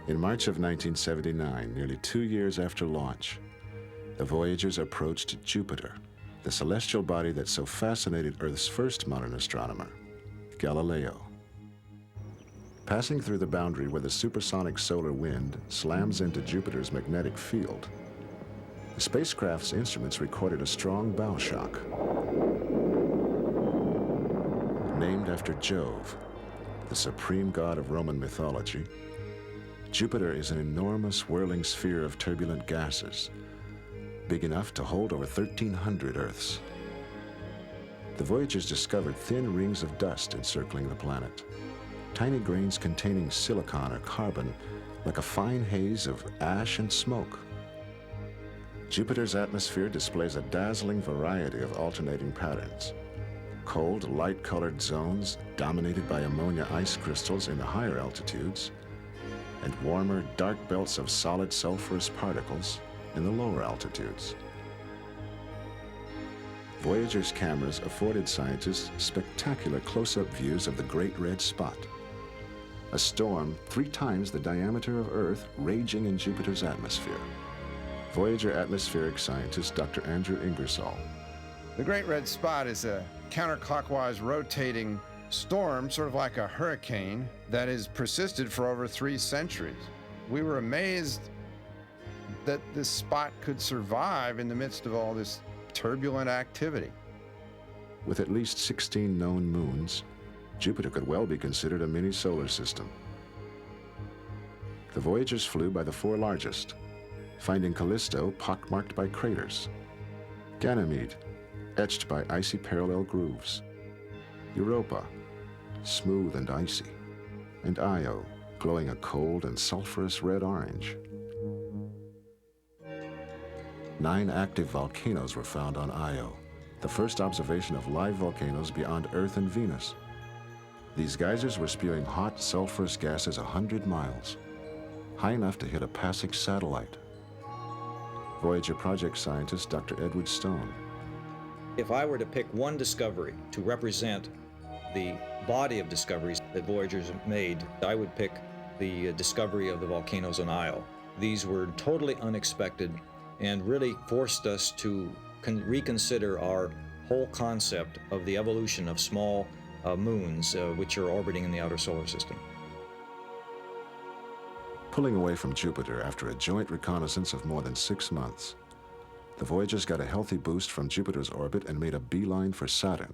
In March of 1979, nearly 2 years after launch, the Voyagers approached Jupiter, the celestial body that so fascinated Earth's first modern astronomer, Galileo. Passing through the boundary where the supersonic solar wind slams into Jupiter's magnetic field, the spacecraft's instruments recorded a strong bow shock. Named after Jove, the supreme god of Roman mythology, Jupiter is an enormous whirling sphere of turbulent gases, big enough to hold over 1,300 Earths. The Voyagers discovered thin rings of dust encircling the planet, tiny grains containing silicon or carbon, like a fine haze of ash and smoke. Jupiter's atmosphere displays a dazzling variety of alternating patterns. Cold, light-colored zones dominated by ammonia ice crystals in the higher altitudes, and warmer, dark belts of solid sulfurous particles in the lower altitudes. Voyager's cameras afforded scientists spectacular close-up views of the Great Red Spot, a storm 3 times the diameter of Earth raging in Jupiter's atmosphere. Voyager atmospheric scientist Dr. Andrew Ingersoll. The Great Red Spot is a counterclockwise rotating storm, sort of like a hurricane, that has persisted for over 3 centuries. We were amazed that this spot could survive in the midst of all this turbulent activity. With at least 16 known moons, Jupiter could well be considered a mini solar system. The Voyagers flew by the 4 largest, finding Callisto pockmarked by craters, Ganymede etched by icy parallel grooves, Europa smooth and icy, and Io glowing a cold and sulfurous red-orange. 9 active volcanoes were found on Io, the first observation of live volcanoes beyond Earth and Venus. These geysers were spewing hot, sulfurous gases 100 miles, high enough to hit a passing satellite. Voyager project scientist Dr. Edward Stone. If I were to pick one discovery to represent the body of discoveries that Voyagers made, I would pick the discovery of the volcanoes on Io. These were totally unexpected and really forced us to reconsider our whole concept of the evolution of small moons which are orbiting in the outer solar system. Pulling away from Jupiter after a joint reconnaissance of more than 6 months, the Voyagers got a healthy boost from Jupiter's orbit and made a beeline for Saturn.